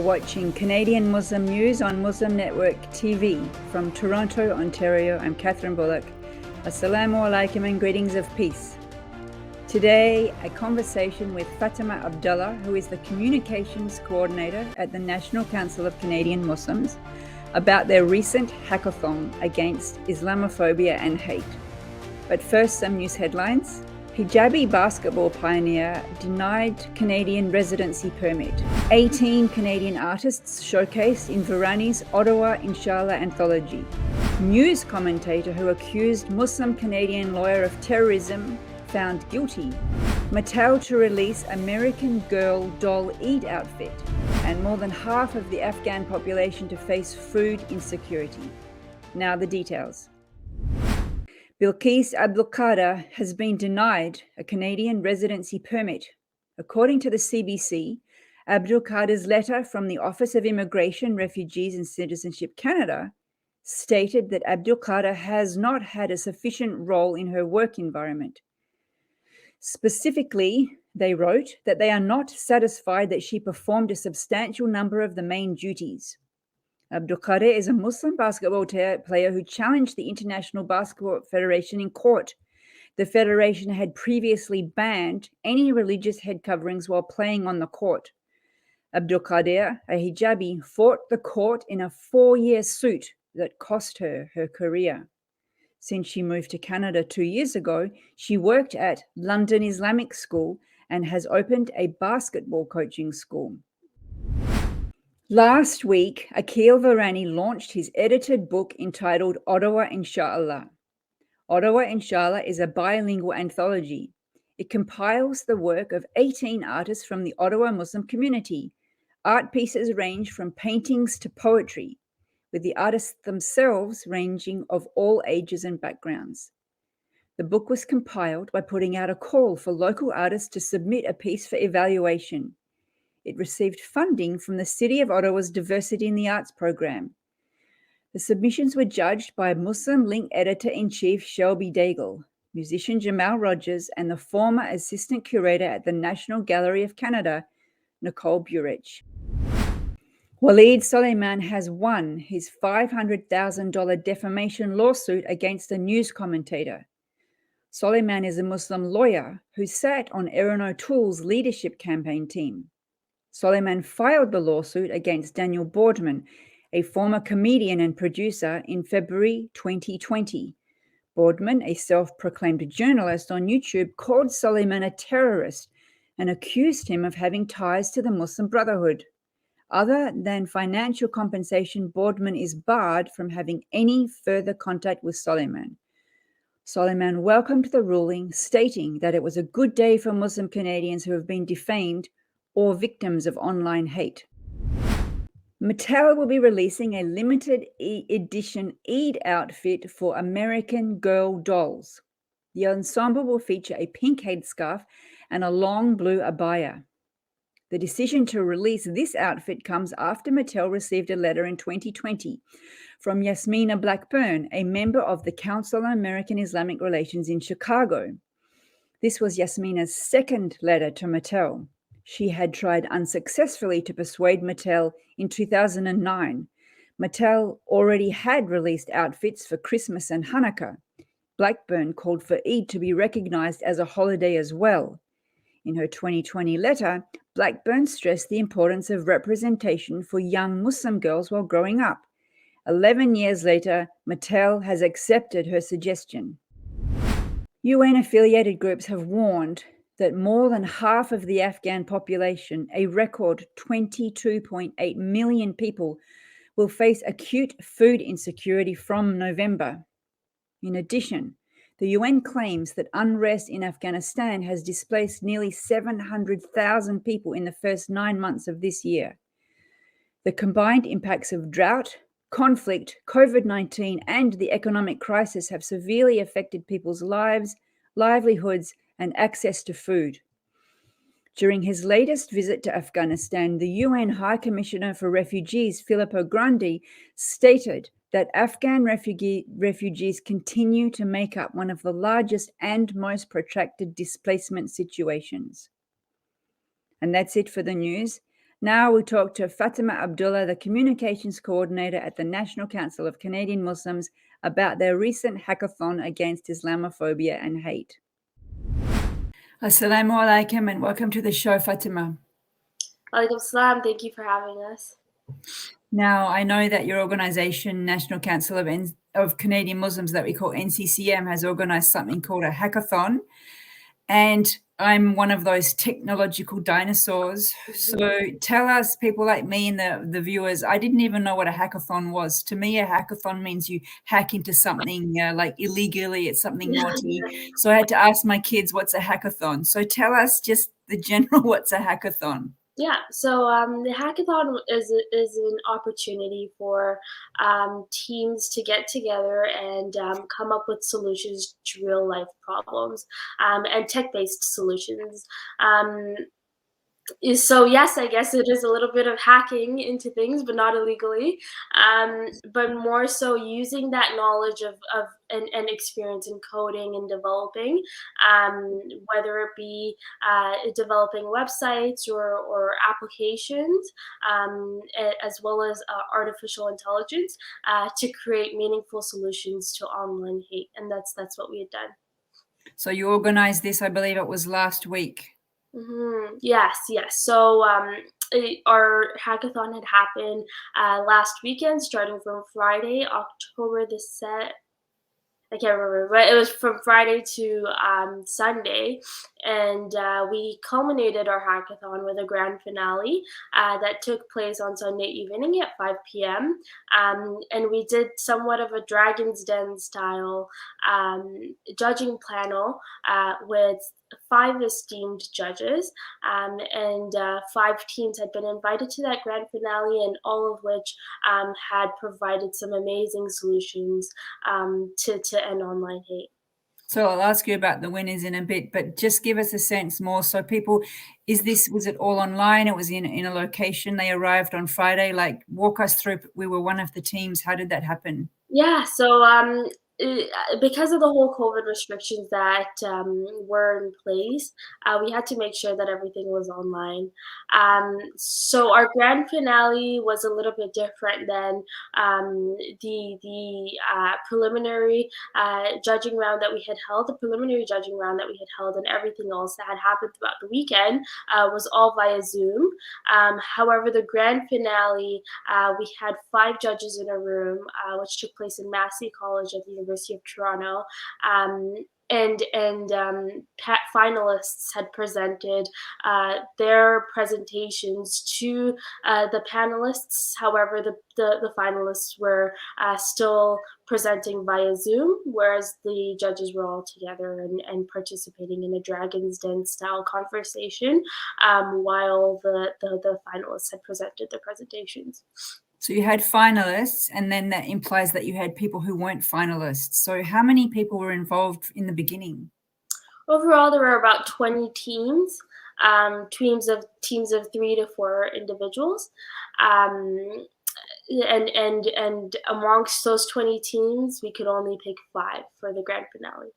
watching Canadian Muslim news on Muslim Network TV. From Toronto, Ontario, I'm Catherine Bullock. Assalamu alaikum and greetings of peace. Today, a conversation with Fatima Abdulla, who is the Communications Coordinator at the National Council of Canadian Muslims, about their recent hackathon against Islamophobia and hate. But first, some news headlines. Hijabi basketball pioneer denied Canadian residency permit. 18 Canadian artists showcased in Virani's Ottawa Inshallah Anthology. News commentator who accused Muslim Canadian lawyer of terrorism found guilty. Mattel to release American Girl doll Eid outfit. And more than half of the Afghan population to face food insecurity. Now the details. Abdulkada has been denied a Canadian residency permit. According to the CBC, Abdulkada's letter from the Office of Immigration, Refugees and Citizenship Canada stated that Abdulkada has not had a sufficient role in her work environment. Specifically, they wrote that they are not satisfied that she performed a substantial number of the main duties. Abdulkada is a Muslim basketball player who challenged the International Basketball Federation in court. The federation had previously banned any religious head coverings while playing on the court. Abdulkada, a Hijabi, fought the court in a 4-year suit that cost her her career. Since she moved to Canada 2 years ago, she worked at London Islamic School and has opened a basketball coaching school. Last week, Virani launched his edited book entitled Ottawa Inshallah. Ottawa Inshallah is a bilingual anthology. It compiles the work of 18 artists from the Ottawa Muslim community. Art pieces range from paintings to poetry, with the artists themselves ranging of all ages and backgrounds. The book was compiled by putting out a call for local artists to submit a piece for evaluation. It received funding from the City of Ottawa's Diversity in the Arts program. The submissions were judged by Muslim Link Editor-in-Chief Shelby Daigle, musician Jamal Rogers, and the former Assistant Curator at the National Gallery of Canada, Nicole Burich. Waleed Soleiman has won his $500,000 defamation lawsuit against a news commentator. Soleiman is a Muslim lawyer who sat on Erin O'Toole's leadership campaign team. Soleiman filed the lawsuit against Daniel Boardman, a former comedian and producer, in February 2020. Boardman, a self-proclaimed journalist on YouTube, called Soleiman a terrorist and accused him of having ties to the Muslim Brotherhood. Other than financial compensation, Boardman is barred from having any further contact with Soleiman. Soleiman welcomed the ruling, stating that it was a good day for Muslim Canadians who have been defamed or victims of online hate. Mattel will be releasing a limited edition Eid outfit for American Girl dolls. The ensemble will feature a pink headscarf and a long blue abaya. The decision to release this outfit comes after Mattel received a letter in 2020 from Yasmina Blackburn, a member of the Council on American Islamic Relations in Chicago. This was Yasmina's second letter to Mattel. She had tried unsuccessfully to persuade Mattel in 2009. Mattel already had released outfits for Christmas and Hanukkah. Blackburn called for Eid to be recognized as a holiday as well. In her 2020 letter, Blackburn stressed the importance of representation for young Muslim girls while growing up. 11 years later, Mattel has accepted her suggestion. UN-affiliated groups have warned that more than half of the Afghan population, a record 22.8 million people, will face acute food insecurity from November. In addition, the UN claims that unrest in Afghanistan has displaced nearly 700,000 people in the first 9 months of this year. The combined impacts of drought, conflict, COVID-19, and the economic crisis have severely affected people's lives, livelihoods, and access to food. During his latest visit to Afghanistan, the UN High Commissioner for Refugees, Filippo Grandi, stated that Afghan refugees continue to make up one of the largest and most protracted displacement situations. And that's it for the news. Now we talk to Fatima Abdulla, the Communications Coordinator at the National Council of Canadian Muslims, about their recent hackathon against Islamophobia and hate. Assalamu alaikum and welcome to the show, Fatima. Alaikum salam. Thank you for having us. Now, I know that your organisation, National Council of Canadian Muslims, that we call NCCM, has organised something called a hackathon. And I'm one of those technological dinosaurs. So tell us, people like me and the viewers, I didn't even know what a hackathon was. To me, a hackathon means you hack into something like illegally, it's something naughty. So I had to ask my kids, what's a hackathon? So tell us just the general, what's a hackathon? Yeah, so the hackathon is an opportunity for teams to get together and come up with solutions to real life problems and tech-based solutions. So yes, I guess it is a little bit of hacking into things, but not illegally, but more so using that knowledge of and experience in coding and developing, whether it be developing websites or applications, as well as artificial intelligence, to create meaningful solutions to online hate, and that's what we had done. So you organized this, I believe it was last week. Mm-hmm. Yes. So our hackathon had happened last weekend, starting from Friday, October the I can't remember, but it was from Friday to Sunday, and we culminated our hackathon with a grand finale that took place on Sunday evening at 5 p.m. And we did somewhat of a Dragon's Den style judging panel with 5 esteemed judges, and 5 teams had been invited to that grand finale, and all of which had provided some amazing solutions to end online hate. So I'll ask you about the winners in a bit, but just give us a sense more. So people, was it all online? It was in a location. They arrived on Friday. Like, walk us through. We were one of the teams. How did that happen? Yeah, so because of the whole COVID restrictions that were in place, we had to make sure that everything was online. So our grand finale was a little bit different than the preliminary judging round that we had held. The preliminary judging round that we had held and everything else that had happened throughout the weekend was all via Zoom. However, the grand finale, we had 5 judges in a room, which took place in Massey College at the University of Toronto. And finalists had presented their presentations to the panelists. However, the finalists were still presenting via Zoom, whereas the judges were all together and participating in a Dragon's Den style conversation while the finalists had presented their presentations. So you had finalists, and then that implies that you had people who weren't finalists. So how many people were involved in the beginning? Overall, there were about 20 teams, teams of 3 to 4 individuals. And amongst those 20 teams, we could only pick 5 for the grand finale.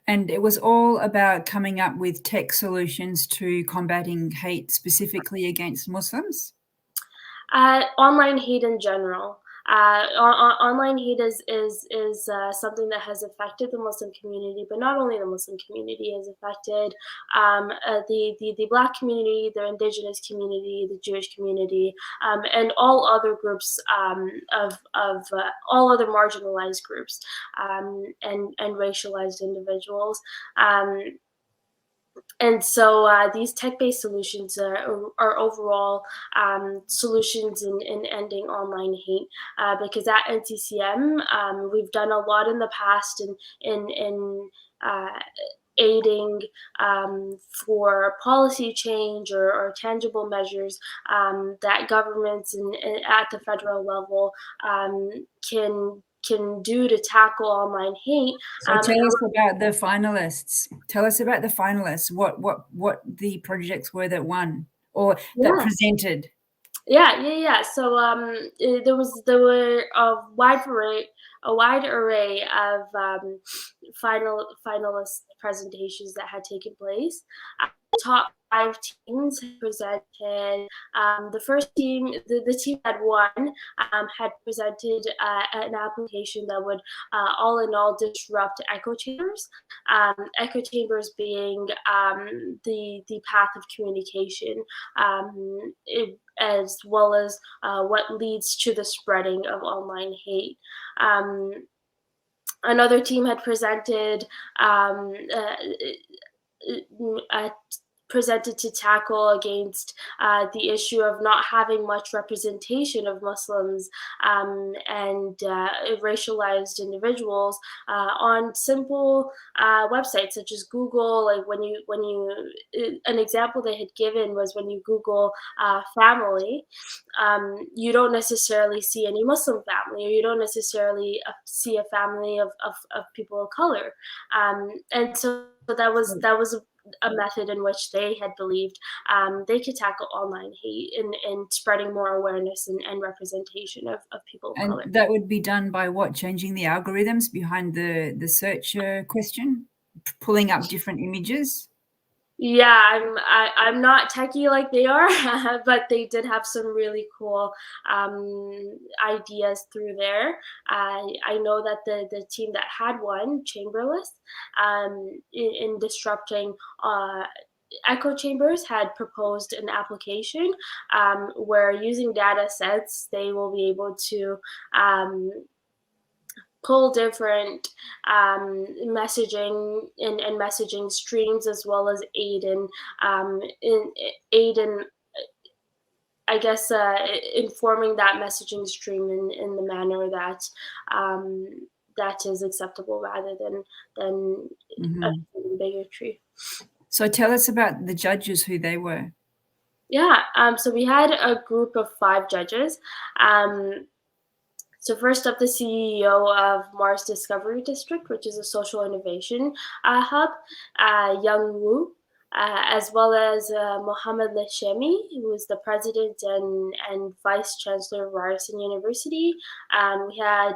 And it was all about coming up with tech solutions to combating hate, specifically against Muslims? Online hate in general. Online hate is something that has affected the Muslim community, but not only the Muslim community, has affected the Black community, the Indigenous community, the Jewish community, and all other groups of all other marginalized groups and racialized individuals. And so these tech-based solutions are overall solutions in ending online hate, because at NCCM, we've done a lot in the past in aiding for policy change or tangible measures that governments at the federal level can do to tackle online hate. So tell us about the finalists. Tell us about the finalists. What the projects were that won or that presented. Yeah. So there were a wide array of finalist presentations that had taken place. The top 5 teams presented. The first team, the team that won, had presented an application that would, all in all, disrupt echo chambers. Echo chambers being the path of communication, as well as what leads to the spreading of online hate. Another team had presented to tackle against the issue of not having much representation of Muslims and racialized individuals on simple websites such as Google. Like an example they had given was when you Google family, you don't necessarily see any Muslim family, or you don't necessarily see a family of people of color, and so that was a method in which they had believed they could tackle online hate and spreading more awareness and representation of people of color. And that would be done by what? Changing the algorithms behind the search question, pulling up different images? Yeah, I'm not techie like they are, but they did have some really cool ideas through there. I know that the team that had won, Chamberless, in disrupting echo chambers, had proposed an application where, using data sets, they will be able to pull different messaging and messaging streams, as well as aid in I guess informing that messaging stream in the manner that that is acceptable, rather than bigotry. So tell us about the judges, who they were. Yeah, so we had a group of 5 judges. So first up, the CEO of Mars Discovery District, which is a social innovation hub, Young Wu, as well as Mohammed Lashemi, who is the president and vice chancellor of Ryerson University. We had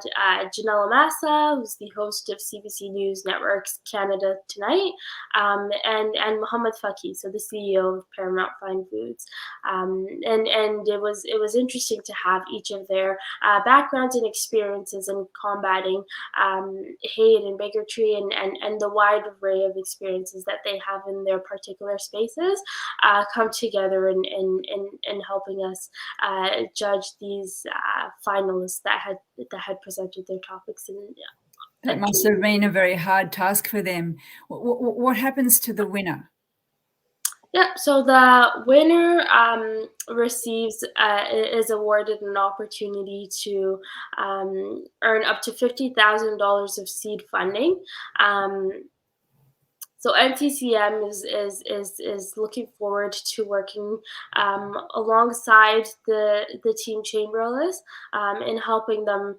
Janelle Massa, who's the host of CBC News Network's Canada Tonight, and Mohammed Faki, so the CEO of Paramount Fine Foods. And it was interesting to have each of their backgrounds and experiences in combating hate and bigotry, and the wide array of experiences that they have in their particular spaces come together in helping us judge these finalists that had presented their topics. That must have been a very hard task for them. What happens to the winner? Yeah, so the winner is awarded an opportunity to earn up to $50,000 of seed funding. So NTCM is looking forward to working alongside the team Chamberlains in helping them,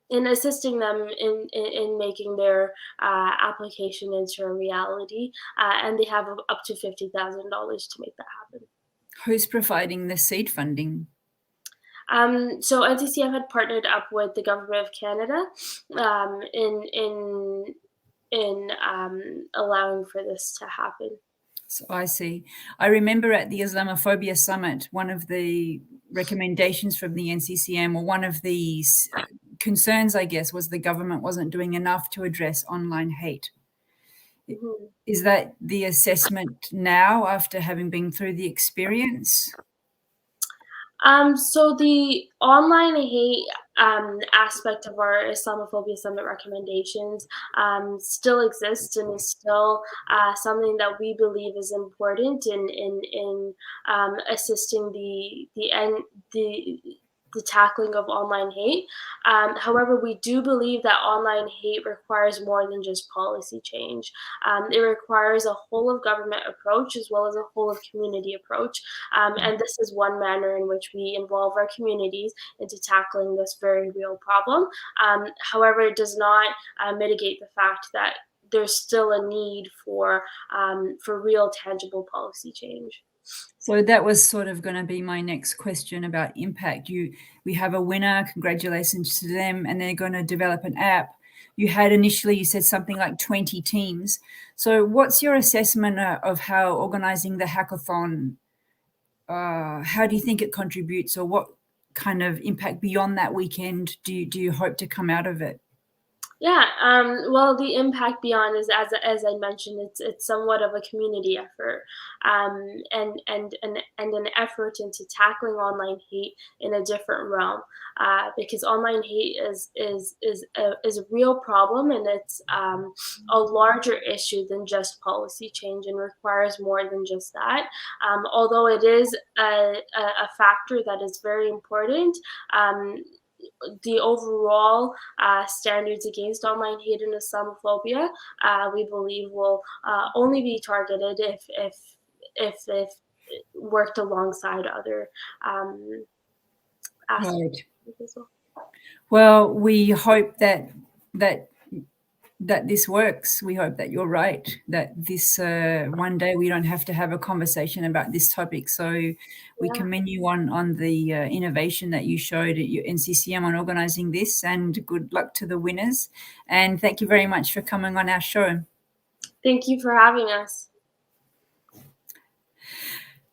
in assisting them in making their application into a reality, and they have up to $50,000 to make that happen. Who's providing the seed funding? So NTCM had partnered up with the Government of Canada in allowing for this to happen. So I see. I remember at the Islamophobia Summit, one of the recommendations from the NCCM, or one of the concerns, I guess, was the government wasn't doing enough to address online hate. Mm-hmm. Is that the assessment now, after having been through the experience? So the online hate aspect of our Islamophobia Summit recommendations still exists, and is still something that we believe is important in assisting the tackling of online hate. However, we do believe that online hate requires more than just policy change. It requires a whole of government approach, as well as a whole of community approach. And this is one manner in which we involve our communities into tackling this very real problem. However, it does not mitigate the fact that there's still a need for real tangible policy change. So that was sort of going to be my next question about impact. We have a winner, congratulations to them, and they're going to develop an app. you had initially, you said something like 20 teams. So what's your assessment of how organizing the hackathon, how do you think it contributes, or what kind of impact beyond that weekend do you hope to come out of it? Yeah, well, the impact beyond is, as I mentioned, it's somewhat of a community effort, and an effort into tackling online hate in a different realm, because online hate is a real problem, and it's a larger issue than just policy change, and requires more than just that. Although it is a factor that is very important. The overall standards against online hate and Islamophobia, we believe, will only be targeted if worked alongside other aspects. Right. Well, we hope that this works. We hope that you're right, that this one day we don't have to have a conversation about this topic. So we commend you on the innovation that you showed at your NCCM on organizing this, and good luck to the winners. And thank you very much for coming on our show. Thank you for having us.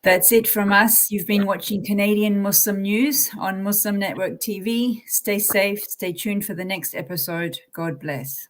That's it from us. You've been watching Canadian Muslim News on Muslim Network TV. Stay safe. Stay tuned for the next episode. God bless.